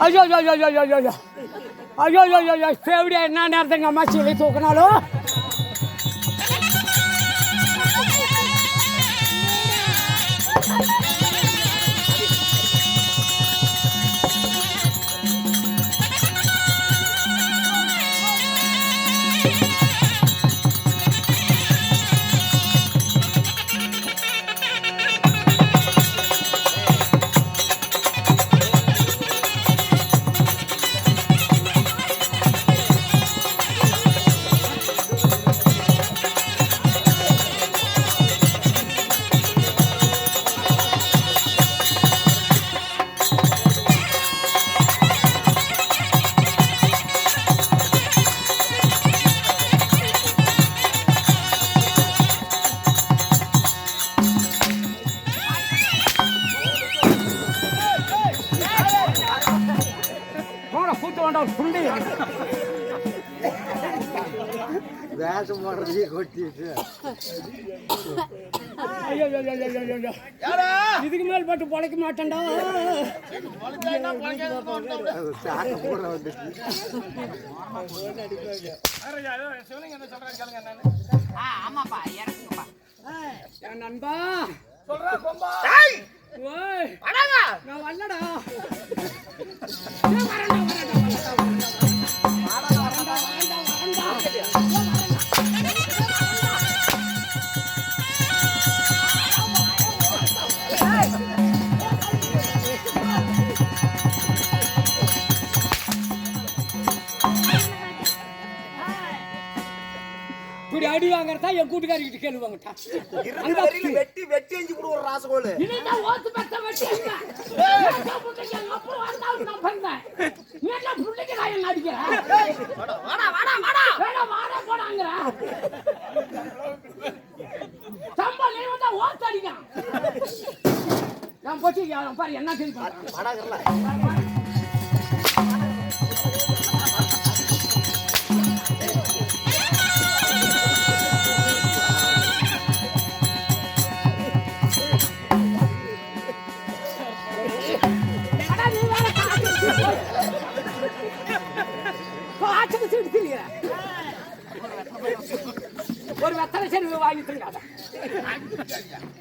ஐயோ ஐயோ ஐயோ ஐயோ ஐயோ ஐயோ ஐயோ ஐயோ ஃபேவரியா என்ன நேரத்துக்கு அம்மா சீலை தூக்கினாலும் வேஷம் போடுறதே கொட்டிட்டு இதுக்கு மேல் பட்டு பொழைக்க மாட்டேன்டா. என் நண்பா நான் வரலடா. இப்படி அடி வாங்கறதா என் கூட்டுக்காரிக்கிட்ட கேளுவாங்கட்டா. வெட்டி வெட்டி எஞ்சி கூட ஒரு ராசகோல் ஓத்து பத்த வெட்டி அப்புறம் வந்தாலும் நான் பண்ணேன். நீ எல்லாம் புள்ளைக்கு நான் என்ன அடிக்கிறேன்? வாடா வாடா வாடா வாடா வாடா போடாங்கற சம்பா நீ வந்தா ஓத்து அடிக்கிறான். நான் போச்சு பாரு என்ன சொல்லி பாரு வாடாங்கறல ஒரு வெத்தலை சரி வாங்கி தருங்க.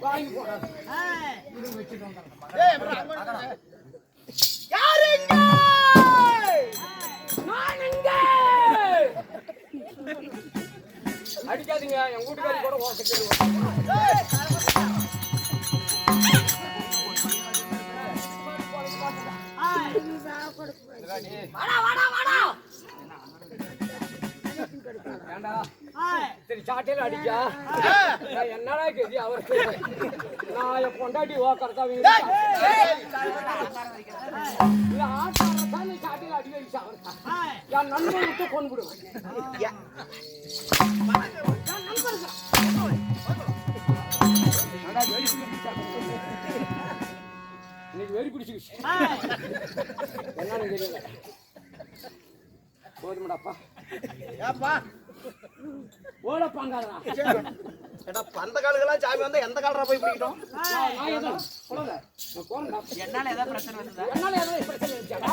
வாங்கி போடாது அடிக்காதீங்க. என் வீட்டுக்காரி கூட சரி சாட்டையில அடிக்கா என்னடா கேதி அவருக்கு நான் என் பொண்டாட்டி ஓக்கறதா ஆட்டாரத்தான் சாட்டையில அடி வச்சு அவர்தான் என் நண்பன் விட்டு கொண்டு விடுவேன். இன்னைக்கு வெறி பிடிச்சிக்கிச்சு என்னன்னு தெரியல. போதுமாடாப்பா ஓடப்பாங்காதா அந்த காலுக்கெல்லாம் சாமி வந்தா எந்த காலரா போய் பிடிக்கிட்டோம். என்னால ஏதாவது பிரச்சனை வந்ததா? என்னால ஏதாவது பிரச்சனை வந்துச்சாடா?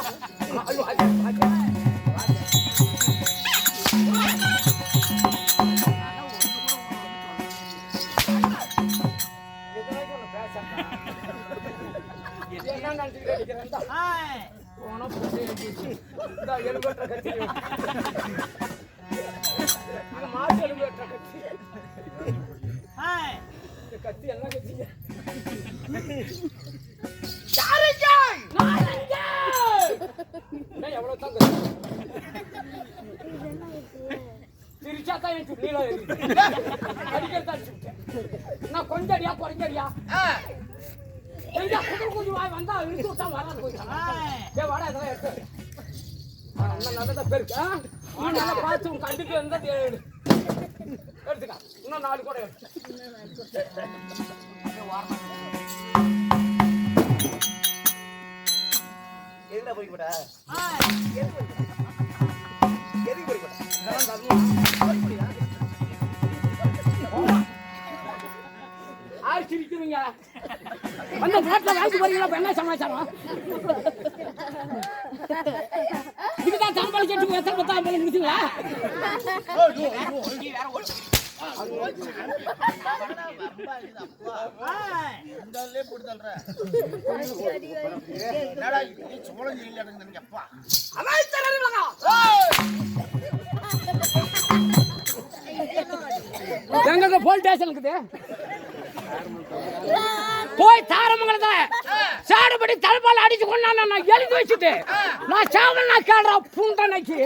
என்ன நினைச்சுக்கிட்டு அடிக்கிறேன் போனா எலும்பற்ற கட்சி மாட்டு எலும்பற்ற கட்சி கத்தி என்ன கட்சிங்க எவ்வளவு தான் திருச்சாத்தான் என் சுட்டில அடிக்கிறதா நான் கொஞ்சம் அடியா குறைஞ்சடியா கொஞ்சம் வாய் வந்தா இழுத்து விட்டா வராது போயிட்டான். வாடா இதெல்லாம் எடுத்து நல்லதா பெருக்கு நல்லா பார்த்து உன் கண்டுக்கு இருந்தா எடுத்துக்கா. இன்னும் 4 கூட எதுல போய் போட எதுக்கு போய் போட சிரிக்கிறீங்க? அந்த நாட்டுல வாங்கி போறீங்களா? இப்ப என்ன சமாச்சாரம்? இதுதான் தாம்பாளி கட்டி எத்தனை பத்தாம் முடிச்சுங்களா? நீ வேற ஓட்டு. எங்க போலீஸ் ஸ்டேஷன் இருக்குது, போய் தாரமங்கலத்துல சாடுபடி தலைப்பால் அடிச்சு கொண்டா நான் எழுதி வச்சுட்டு நான் சாவல் நான் கேடுறா பூண்டனைக்கு.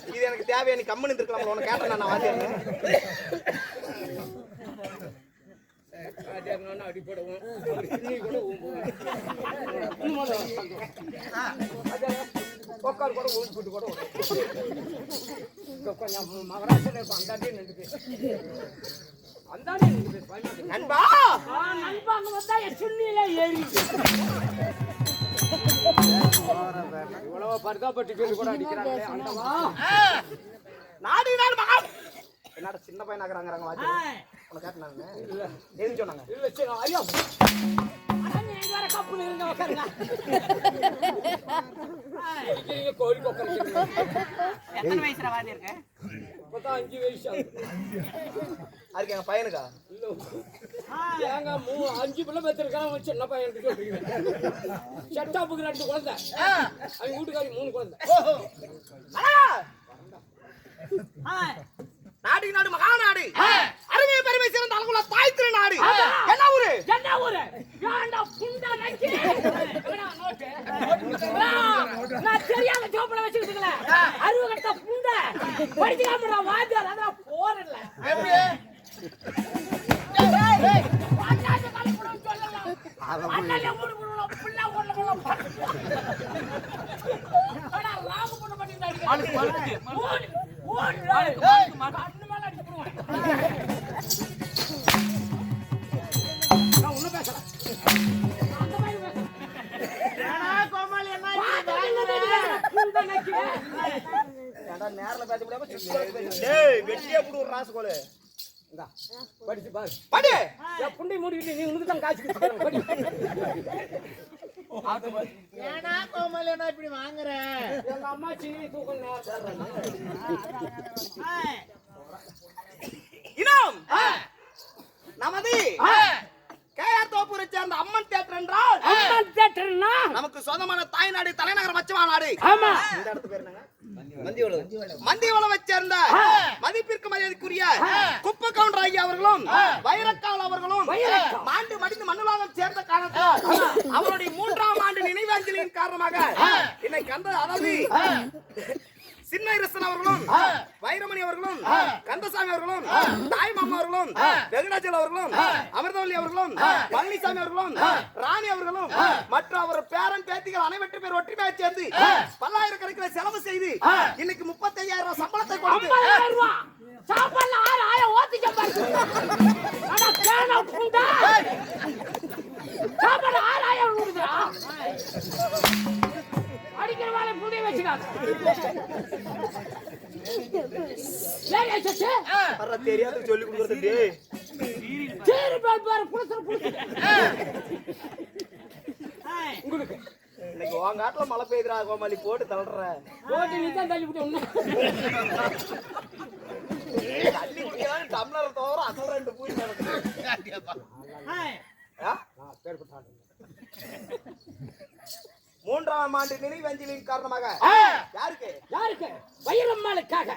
இது எனக்கு தேவையா? நீ கம்மன் இருக்கலாம். உனக்கு கேட்டேன் நான் வாத்தியார் அடிப்படவும் உட்கார் கூட ஊழிட்டு கூட கொஞ்சம் மகராசியில் இருக்கும். அந்தாண்டே நின்று அந்தாண்டே நின்று நண்பா நண்பா அங்க வந்தா என் சுண்ணியில ஏறி இவ்வளவு பரிதாபப்பட்டு சொல்லி கூட அடிக்கிறாங்களே. அண்டவா நாடு நாடு மகா என்னடா சின்ன பையன் ஆகுறாங்க வாத்தியார். உனக்கு கேட்டேன் இல்ல எதுக்கு சொன்னாங்க? இல்ல சரி ஐயா வேற கப்புல இருங்க உட்காருங்க. கோழி உட்காருங்க. எத்தனை வயசுல வாதி இருக்க? இப்பதான் 5 வயசு ஆகுது. அதுக்கு எங்க பையனுக்கா? இல்ல ஏங்க 5 பிள்ளை பெற்றிருக்கான். சின்ன பையன் சொல்றீங்க. செட்டாப்புக்கு 2 குழந்தை, அவங்க வீட்டுக்காரி 3 குழந்தை. நாடு நாடு மகா நாடு, அருமை பெருமை சிறந்த அழகுள்ள தாய் திரு நாடு. என்ன ஊரு? என்ன ஊரு? ஏண்டா புண்டா நக்கி நோட்டு நான் தெரியாத ஜோப்ல வச்சிருக்கல. அருவ கட்ட புண்டா படிக்காமடா வாத்தியார் அத போறல. எப்படி ஏய் வாட்டாத கலப்புட சொல்லலாம். அண்ணல ஊரு ஊருல புள்ள ஊருல அடா ராகு பண்ண மாட்டேங்கடி. ஓடு ஓடு கண்ணு மேல அடிச்சு போடுவான். நான் உன்ன பேசல. அந்த மாதிரி பேசல. ஏடா கோமாளி என்ன புண்டா நக்கி. ஏடா நேர்ல பேச முடியாம டேய் வெட்டியே புடு ஒரு ராசுகோல. இந்தா படிச்சு பாரு. படி. ஏ புண்டை மூடிட்டு நீ உனக்கு தான் காசு கொடுத்து படி. ஏடா கோமாளி என்ன இப்படி வாங்குற? எங்க அம்மாச்சி தூக்கம் நேரத்துல இனம் நமது கேஆர் தோப்பூரை சேர்ந்த அம்மன் தியேட்டர் என்றால் அம்மன் தியேட்டர்னா நமக்கு சொந்தமான தாய்நாடு தலைநகர் மச்சமா நாடு. ஆமா. இந்த இடத்து பேர் என்னங்க? மந்திவளவை சேர்ந்த மதிப்பிற்கு மரியாதைக்குரிய குப்ப கவுண்டர் ஐயா அவர்களும் வைரக்கால் அவர்களும் மாண்டு மடிந்து மண்ணுலாகம் சேர்ந்த காரணத்தால் அவருடைய 3ஆம் ஆண்டு நினைவாஞ்சலியின் காரணமாக இன்னைக்கு அதாவது சின்ன இரசன் அவர்களும் வைரமணி அவர்களும் கந்தசாமி அவர்களும் தாய் மாமா அவர்களும் வெங்கடாச்சல் அவர்களும் அமிர்தவல்லி அவர்களும் பழனிசாமி அவர்களும் ராணி அவர்களும் மற்றும் அவர் பேரன் பேத்திகள் அனைவற்று பேர் ஒற்றுமையாக சேர்ந்து பல்லாயிரக்கணக்கில் செலவு செய்து இன்னைக்கு 35,000 சம்பளத்தை கொடுத்து சாப்பாடுல 6,000 ஓத்தி சம்பாதிச்சு. அட கேனா புண்டா. சாப்பாடு 6,000 கொடுக்குறா. அடிக்கிற வேலை புடிய வச்சுக்காத. ஏய் ஏச்சே. வர தெரியாத சொல்லி கொடுக்குறது டேய். சீரி பாரு புடிச்சு புடிச்சு. உங்களுக்கு இன்னைக்கு உன் காட்டுல மழை பெய்யுதுடா கோமாளி போட்டு தள்ளுற. போட்டு நீ தான் தள்ளி விட்டு ஒண்ணு. தள்ளி விட்டாலும் டம்ளர் தவிர அசல் 2 பூரி நடக்குது. மூன்றாம் ஆண்டு நினைவஞ்சலின் காரணமாக யாருக்கு? யாருக்கு? வைரம்மாளுக்காக.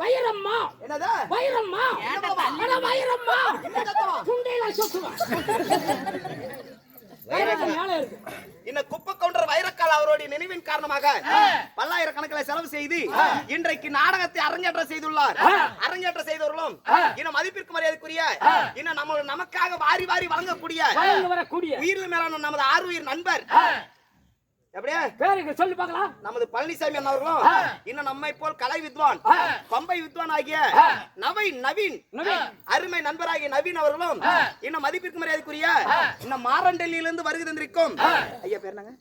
வைரம்மா. என்னது? வைரம்மா. அட வைரம்மா. குண்டையில சொத்துவா. வைரக்க மேல இருக்கு. இந்த குப்ப கவுண்டர் வைரக்கால் அவருடைய நினைவின் காரணமாக பல்லாயிரக்கணக்கில் செலவு செலவு செய்து இன்றைக்கு நாடகத்தை அரங்கேற்றம் செய்துள்ளார். அரங்கேற்றம் செய்தவர்களும் இன்னும் மதிப்பிற்கு மரியாதைக்குரிய இன்னும் நமக்காக வாரி வாரி வழங்கக்கூடிய உயிரில் மேலான நமது ஆறுயிர் நண்பர் எப்படியா பேருக்கு சொல்லி பார்க்கலாம். நமது பழனிசாமி அவர்களும் இன்னும் நம்மை போல் கலை வித்வான் பம்பை வித்வான் ஆகிய நவீன் அருமை நண்பராகிய நவீன் அவர்களும் இன்னும் மதிப்பிற்கு மரியாதைக்குரிய இன்னும் மாரண்டல்லியிலிருந்து வருகை தந்திருக்கும் ஐயா பேர் என்னங்க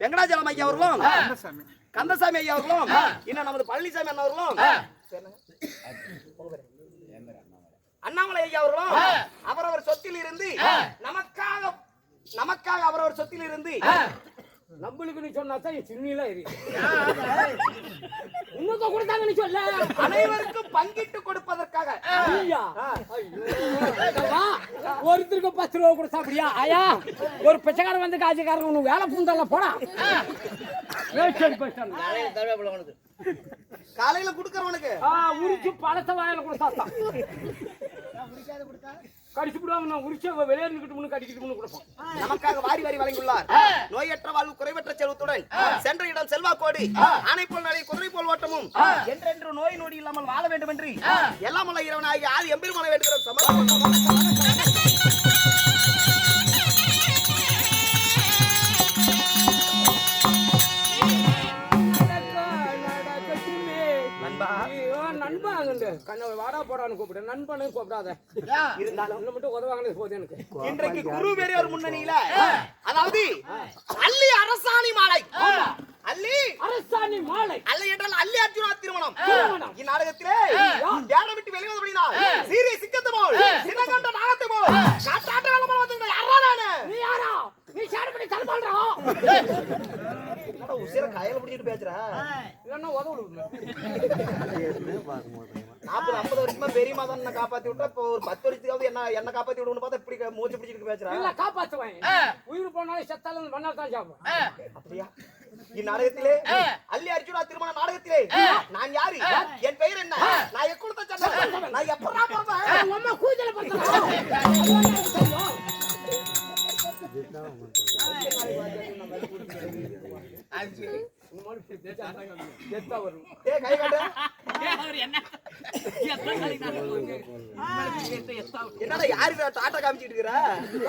வெங்கடாச்சலம் ஐயா அவர்களும் கந்தசாமி ஐயா அவர்களும் இன்னும் நமது பழனிசாமி அவர்களும் அண்ணாமலை ஐயா அவர்களும் அவரவர் சொத்தில் இருந்து நமக்காக அவரவர் சொத்தில் இருந்து நம்மளுக்கு நீ சொன்னா தான் சின்னில உனக்கு கொடுத்தாங்கன்னு சொல்ல அனைவருக்கும் பங்கிட்டு கொடுப்பதற்காக ஒருத்தருக்கு 10 ரூபா கொடுத்தா அப்படியா ஆயா ஒரு பிச்சைக்காரன் வந்து காய்ச்சிக்காரன் உனக்கு வேலை பூந்தல்ல போடா காலையில குடுக்கறவனுக்கு உரிச்சு பழத்தை வாயில கொடுத்தாத்தான் கடிச்சு விடுவாங்க உரிச்சு வெளியேறிக்கிட்டு கடிக்கிட்டு கொடுப்போம். நமக்காக வாரி வாரி வழங்கியுள்ளார். நோயற்ற வாழ்வு குறைவற்ற செல்வத்துடன் சென்ற இடம் செல்வாக்கோடி ஆணை போல் நடை குதிரை போல் ஓட்டமும் என்றென்று நோய் நொடி இல்லாமல் வாழ வேண்டும் என்று எல்லாம் உள்ள இறைவனாகி ஆதி எம்பெருமான வேண்டுகிறோம். சமர்ப்பணம். வாடா போடான்னு கூப்பிடு நண்பனு கூப்பிடாத இருந்தாலும் மட்டும் உதவாங்க போது எனக்கு இன்றைக்கு குரு பெரியோர் முன்னணியில அதாவது அள்ளி அரசாணி மாலை அரசாணி மாலை அல்ல என்றால் அல்லி அர்ஜுனா திருமணம் இந்நாடகத்திலே தியானம் விட்டு வெளியே வந்தபடினா சீரிய சிக்கத்து போல் சின்னகண்ட நாகத்தை போல் காட்டாட்ட வேலை வந்து யாரா நானு நீ யாரா நீ ஷேர் தலை பண்றா உசிர கையில பிடிச்சிட்டு பேசுற இல்லன்னா உதவு 40-50 வருஷமா பெரியமா தான் என்ன காப்பாத்தி விட்டா இப்போ ஒரு 10 வருஷத்துக்காவது என்ன காப்பாத்தி விடுன்னு பார்த்தா இப்படி மூச்சு பிடிச்சிட்டு பேசுறா இல்ல காப்பாத்துவேன் உயிர் போனாலும் செத்தாலும் மண்ணால் தான் சாப்பிடும் அப்படியா இந்நாடகத்திலே அல்லி அர்ஜுனா திருமண நாடகத்திலே நான் யாரு என் பெயர் என்ன நான் எக்குளத்த சண்டை நான் எப்பறா போறேன் அம்மா கூஜல பண்றா என்னடா யாரு டாட்டா காமிச்சிட்டு இருக்கற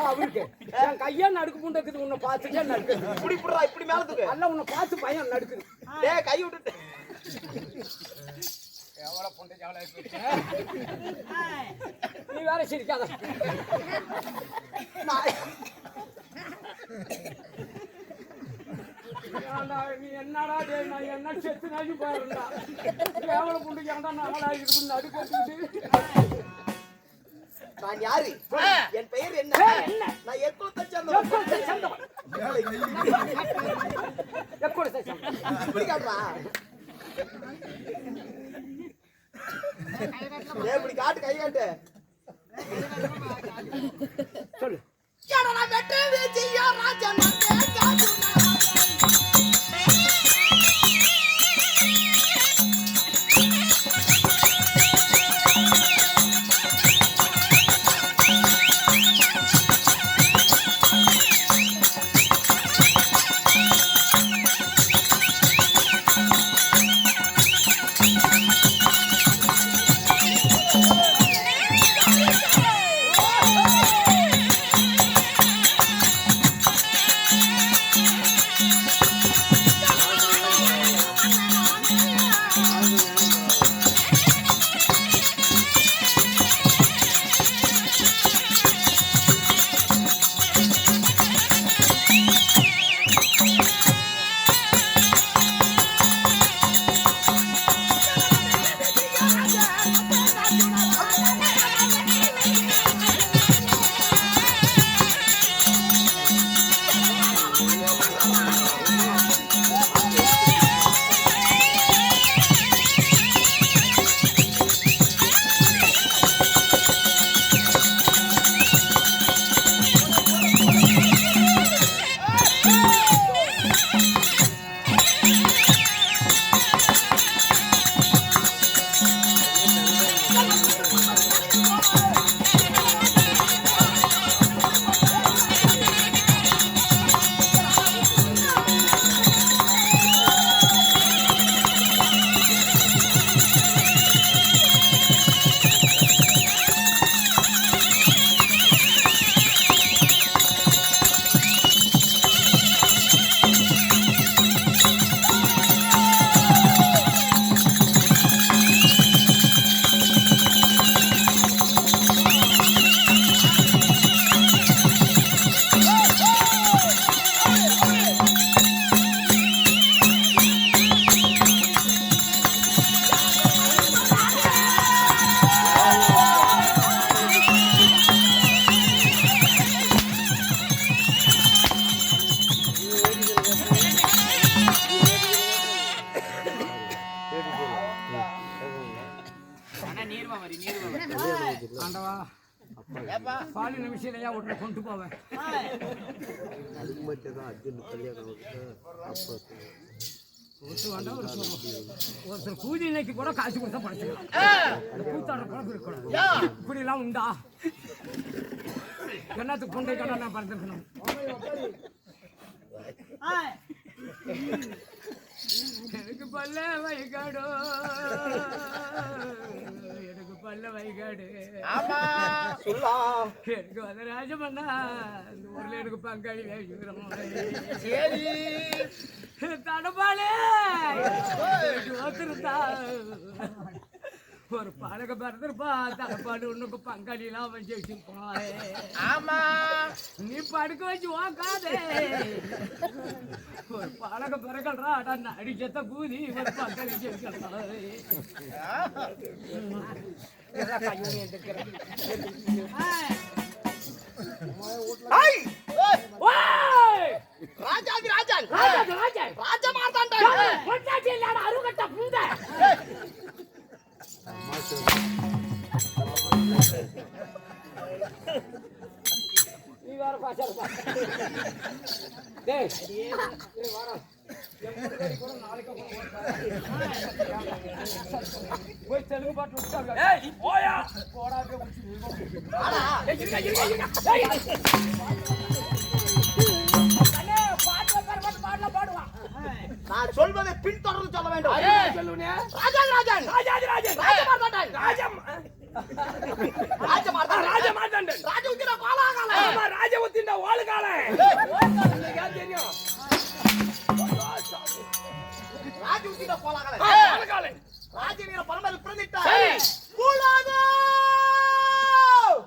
அவருக்கு என் கையா நடுக்கு புண்டக்குது உன்னை பார்த்துட்டே நடுக்கு இப்படி புடுறா இப்படி மேலத்துக்கு அல்ல உன்னை பார்த்து பையன் நடுக்குது டேய் கை விட்டுட்டு எவ்வளவு புண்டை ஜாவலா நீ வேற சிரிக்காத நீ என்னடா நான் என்ன செத்து நாகி பாருடா எவ்வளவு புண்டை ஜாண்டா நான் ஆகிட்டு நடுக்கிட்டு நான் யாரு என் பெயர் என்ன நான் எக்குளத்தை சேர்ந்தவன் இப்படி காட்டுறா இப்படி காட்டு கை காட்டு சொல்லு நீருமா வரி நீருமா ஆண்டவா ஏப்பா பாலின விஷயம் ஏன் உடனே கொண்டு போவேன் ஒருத்தர் கூலி இன்னைக்கு கூட காசு கொடுத்தா படைச்சுக்கலாம் கூத்தாட குழப்பம் இருக்கணும் இப்படி எல்லாம் உண்டா என்னத்துக்கு கொண்டை கடை நான் பறந்துருக்கணும் எனக்கு பல்ல வைகாடோ எனக்கு பல்ல வைகாடு ஆமா சொல்லலாம். எனக்கு வந்து ராஜமண்ணா இந்த ஊர்ல எனக்கு பங்காளி வேகிறோம் சரி தடபாளே ஒருத்தருந்தா ஒரு பழக பிறந்திருப்பா தடப்பாடு ஒண்ணுக்கு பங்காளி எல்லாம் வச்சு வச்சிருப்பான் ஆமா நீ படுக்க வச்சு வாக்காதே ஒரு பழக பிறகல்றா அடிச்சத்த கூதி ஒரு பங்காளி ராஜாதி ராஜன் ராஜன் ராஜா மார்த்தாண்டா பொட்டாச்சி இல்லாத அருகட்ட புந்த நீ வேற பாசா இருப்பா டேய் வாடா போய் தெலுங்கு பாட்டு விட்டாங்க ஏய் போயா போடா பாடுவான் நான் சொல்வதை பின்தொடர்ந்து சொல்ல வேண்டும். சொல்லுனே ராஜாதி ராஜன் ராஜா மார்த்தாண்டன் ராஜா மார்த்தாண்டன் ராஜ பாலாகால ராஜவத்தின் வாழுகால தெரியும் ராஜ பாலாகால வாழுகால ராஜவீர பரம்பரை பிரதிட்ட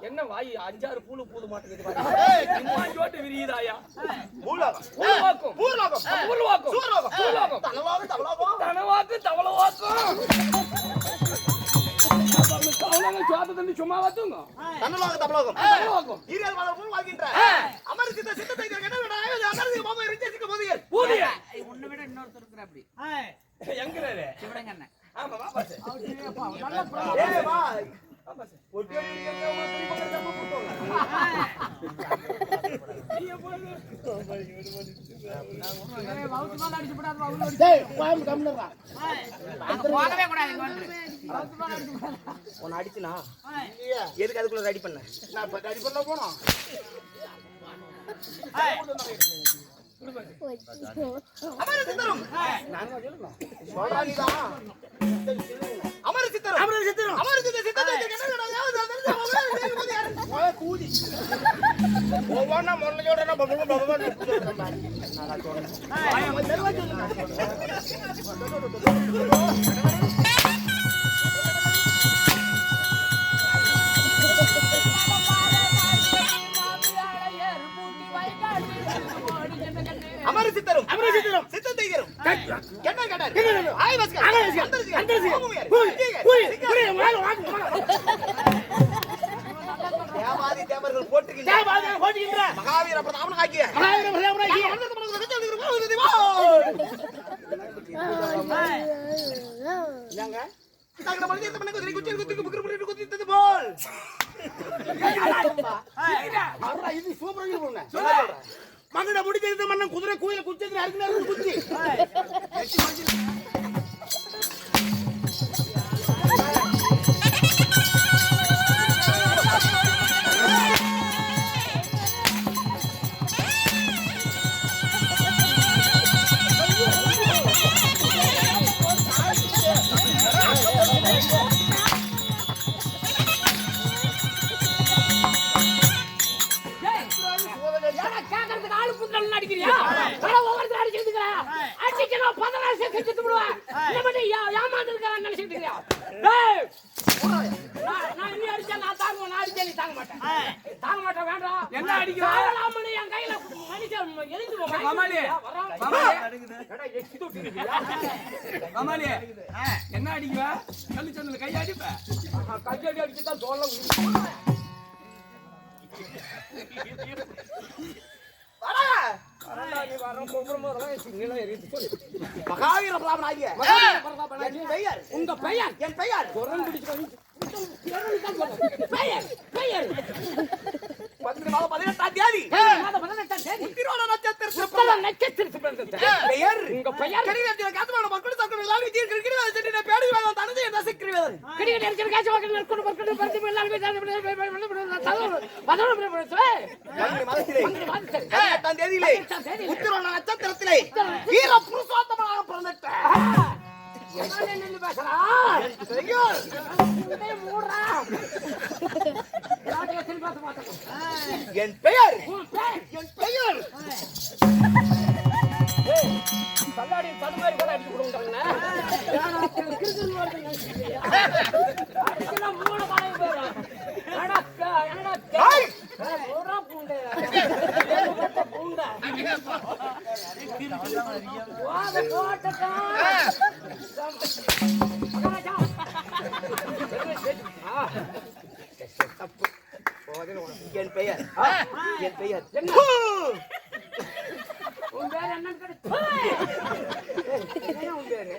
என்ன வாய் 6 பூளு பூது மாட்டேங்குது இம்மாஞ்சோட்டு விரியுதாயா பூலோகம் பூலோகம் பூலோகம் பூலோகம் சூரலோகம் பூலோகம் தனலோகம் தவலோகம் தனவாக்கு தவளவாக்கும் தவளங்க சோதனை சும்மா வாத்துங்க தனலோகம் தவலோகம் தவளவாக்கும் ஈரல் வளர்ப்பு வாழ்கின்ற அமர்சித்த சித்தத்தை என்ன அமர்சி மாமா ரிச்சசிக்க போதியர் பூதிய உன்னை விட இன்னொருத்தர் இருக்கிற அப்படி எங்கறாரு சிவடங்கண்ண ஆமா வா பாஸ் நல்ல ஏய் வா ஒட்டி ஒட்டி உங்க பெரிய பக்கம் தப்பு போடுவாங்க ஏய் வாவுத்து மேல அடிச்சு போடாத வாவுல டேய் பாம் கம்னறா அங்க போகவே கூடாது இங்க வந்து வாவுத்து மேல அடிச்சு போடாத உன்னை அடிச்சுனா எதுக்கு அதுக்குள்ள ரெடி பண்ண நான் இப்ப ரெடி பண்ண போறோம் அமரசித்தரும் நான் சொல்லணும் சொல்றா நீதான் அமரசித்தரும் அமரசித்த சித்தத்தை என்ன கூதி ஒவ்வொன்னா முன்ன சொல்றேன்னா பபபபபன்னு அமரசித்தரும் சித்தத்தையரும் என்ன கேட்டார் ஆய்வாஸ்கர் தேவாதி தேவர்கள் போட்டுகின்ற மகாவீர பிரதாபன் ஆகிய போல் இது சூப்பர் மகட முடிக்கிறது மன்னன் குதிரை கோயில குச்சது அருகில குச்சி என்ன அடிக்கிற என் கையில மனுஷன் எழுந்து மாமாலி என்ன அடிக்குவ சொல்லி சொன்னது கையை அடிப்ப கையடி அடிச்சுதான் தோல்ல மகாவீர பிரதாபன் ஆகிய உங்க பெயர் என் பெயர் குரல் பிடிச்சு பெயர் பெயர் 18ஆம் தேதி மாதம் 18ஆம் தேதி உத்திராட நட்சத்திரத்தில் உத்தர நட்சத்திரத்தில் பிறந்தது. பெயர் உங்க பெயர் கடிதத்தில் காத்தமான மக்கள் தங்கள் எல்லாரும் தீர்க்கிறது சென்று பேடி வேதம் தனது என்ன சிக்கிறவர் கிரிக்கெட் இருக்கிற காசு வாங்க நெருக்கணும் பர்க்கணும் பர்க்கணும் எல்லாரும் மதத்திலே 18ஆம் தேதியிலே உத்திராட நட்சத்திரத்திலே வீர புருஷோத்தமனாக பிறந்தார். நின்னு பேசுறா பெயர் மூடுறா ராஜகத்தில் பேச மாட்டேன். என் பெயர் உன் பேர் என் பெயர் கண்ணாடி தடுமாறி கூட அடிச்சு கொடுங்க. அடிச்சுனா மூணு காலையும் போயிடும். பூண்டை என் பெயர் என் பெயர் என்ன உன் பேர் என்னன்னு கேட்டு உன் பேரு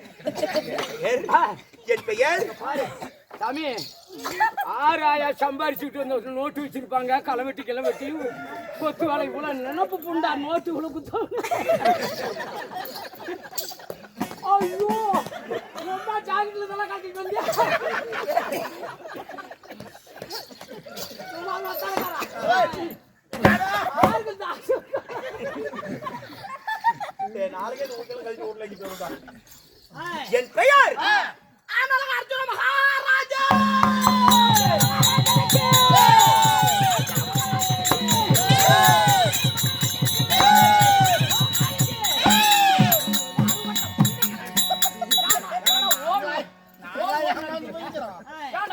என் பெயர் சாமி 6000 சம்பாரிச்சுட்டு வந்து நோட்டு வச்சிருப்பாங்க. களவெட்டி கிளவெட்டி கொத்து வேலை கூட நினப்பு புண்டா நோட்டு இவ்வளவு குத்தம். ஐயோ ரொம்ப ஜாக்கெட்ல இதெல்லாம் காட்டிட்டு வந்தியா? என் பெயர் அர்ஜுன மகாராஜா.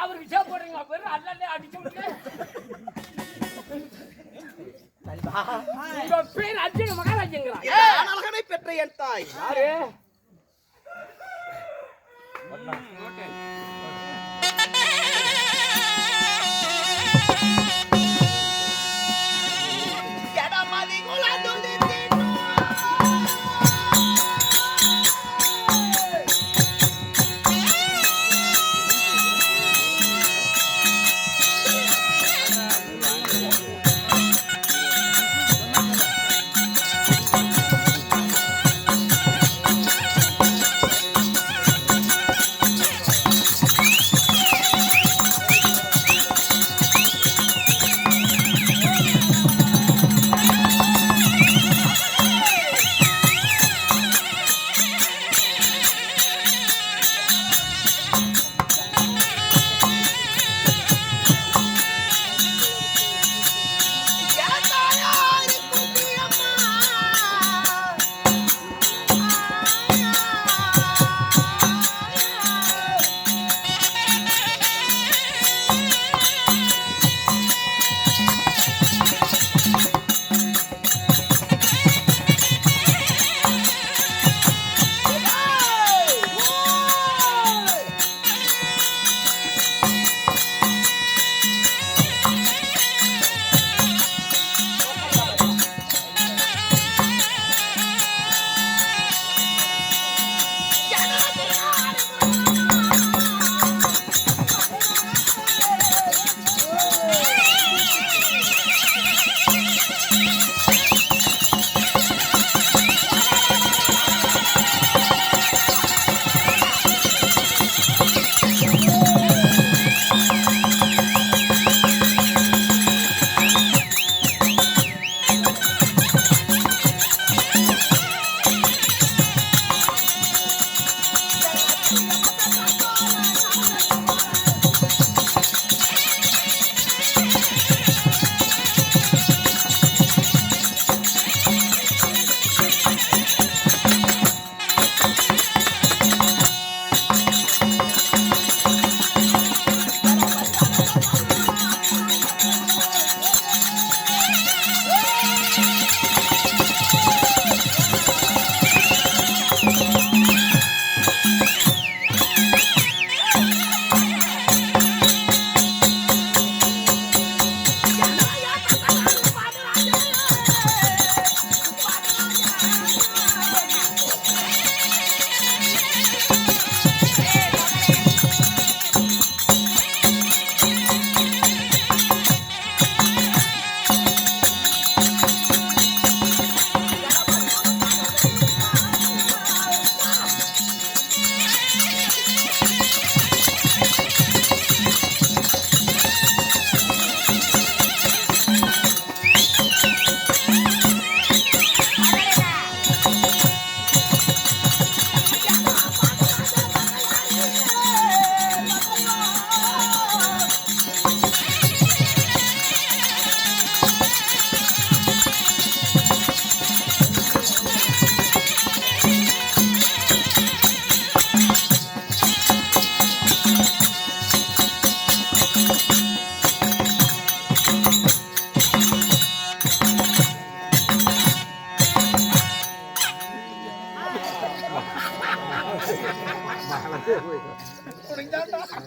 அவருக்கு சேவ் போடுறீங்க பேரு அல்ல அடிச்சு விட்டு. உங்க பேர் அர்ஜுன மகாராஜங்களா? அழகனை பெற்ற என் தாய் யாரு?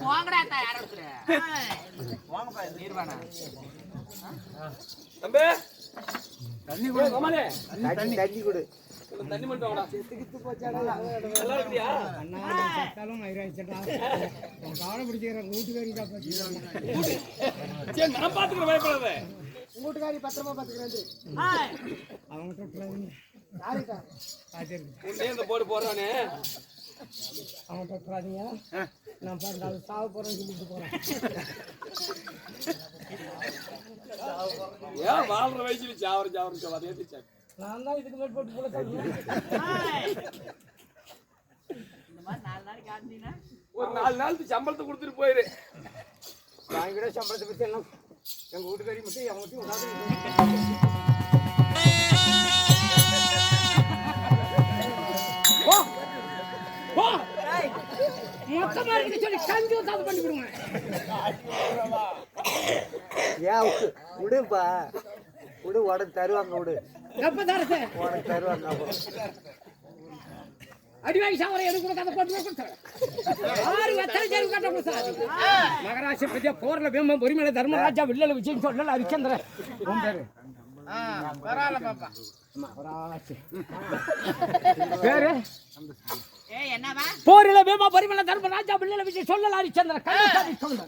போங்கடா தா யார ஒருத்தர் போங்கப்பா நீர்வானா தம்பி தண்ணி கொடு கமலே தண்ணி கொடு தண்ணி மட்டும் வாடா செத்துக்கிட்டு போச்சாடா நல்லா இருக்கியா அண்ணா சத்தாலும் ஐராச்சடா நான் காண பிடிக்கிறேன் வீட்டுக்காரி தான் பாத்து சரி நான் பாத்துக்கறேன் பயப்படாத வீட்டுக்காரி பத்திரமா பாத்துக்கிறேன் அவங்க தொட்டுறாதீங்க யாருக்கா ஆச்சரி உன்னே இந்த போடு போறானே அவங்க தொட்டுறாதீங்க நான் பாருங்க சாவ போறேன்னு சொல்லிட்டு போறேன் ஏன் வாழ்ற வயசுல சாவர அதே தீச்சா நான் தான் இதுக்கு மேல் போட்டு போல இந்த மாதிரி 4 நாளைக்கு ஆடுனீனா ஒரு 4 நாளுக்கு சம்பளத்தை கொடுத்துட்டு போயிரு நான் கூட சம்பளத்தை பத்தி என்ன எங்க வீட்டுக்காரி மட்டும் அவங்க மட்டும் உட்காந்து மொத்தமா இருக்கு சொல்லி கஞ்சு சாது பண்ணி விடுங்க ஏன் விடுப்பா விடு உடனே தருவாங்க விடு எப்ப தரது உடனே தருவாங்க அடிவாங்கி சாவர எனக்கு கூட கதை போட்டு கொடுத்தாரு ஆறு வெத்தலை சேரு கட்ட கொடுத்தாரு மகராசி பத்தியா போர்ல வேம்ப பொறுமையில தர்மராஜா வில்லல விஜய் சொல்லல ஹரிச்சந்திரன் உன் பேரு பரவாயில்ல பாப்பா மகராசி பேரு ஏய் என்னவா போரில வேம்ப பொறுமையில தர்மராஜா வில்லல விஜய் சொல்லல ஹரிச்சந்திரன் கண்ணாடி சொல்ல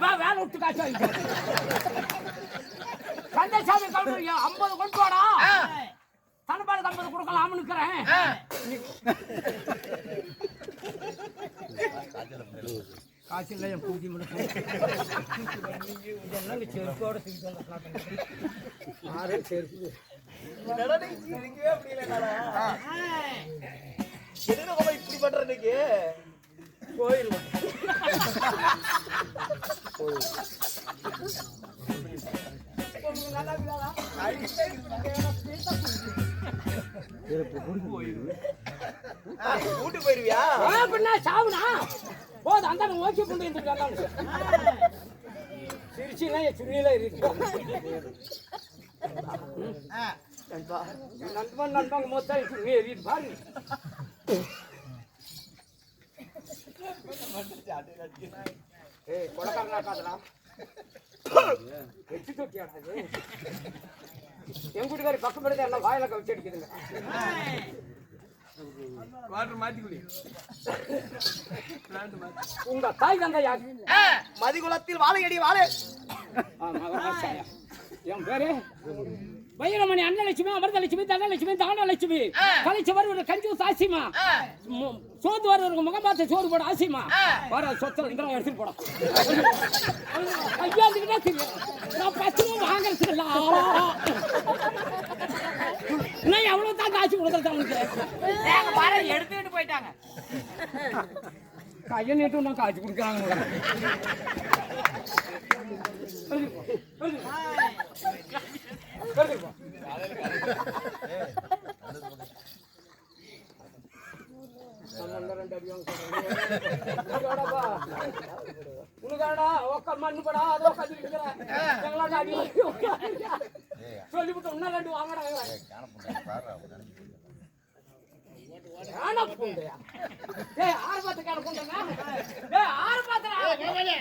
வா வேலை விட்டு காசு வாங்கிக்க கந்தசாமி கவுண்டர் 50 கொண்டு வாடா தனபாடு 50 கொடுக்கலாம்னு இருக்கிறேன் காசு இல்லை என் பூஜை முடிச்சு இதெல்லாம் செருப்போட ஆறு செருப்பு இப்படி பண்றதுக்கு கோயில் கூட்டு போயிருவியா அப்படின்னா சாவுனா போது அந்த ஓகே கொண்டு வந்துருக்காங்க சிரிச்சுனா என் சுண்ணில இருக்கு நண்பன் நண்பங்க மொத்தம் சுண்ணி எறிட்டு பாருங்க ஏய் கொடக்காரனா காதலாம் எச்சு தொட்டியாடாது என் வீட்டுக்காரி பக்கம் படுத்து எல்லாம் வாயில கவிச்சு அடிக்குதுங்க வாட்டர் மாத்தி குடி உங்க தாய் தந்தை யாரு மதிகுலத்தில் வாழையடி வாழை என் பேரு வைரமணி அன்னலட்சுமி அமிர்தலட்சுமி தனலட்சுமி தானலட்சுமி கலைச்சு வருவது கஞ்சூஸ் ஆசிமா சோத்து வருவருக்கு முகம் பார்த்து சோறு போட ஆசிமா வர சொத்துல இந்த எடுத்துட்டு போட ஐயா அதுக்குதான் தெரியும் நான் 10 ரூபா வாங்குறது இல்ல நான் எவ்வளவு தான் காசு கொடுக்குறது ஏங்க பாரு எடுத்துட்டு போயிட்டாங்க கையை நீட்டு நான் காசு கொடுக்குறாங்க உனக்காடா ஒக்க மண்ணு படா அதோ சொல்லிவிட்டு இன்னும் 2 வாங்கறாங்க ஆனா புண்டையா ஏய் ஆறு பாத்து காண புண்டங்க ஏய் ஆறு பாத்துடா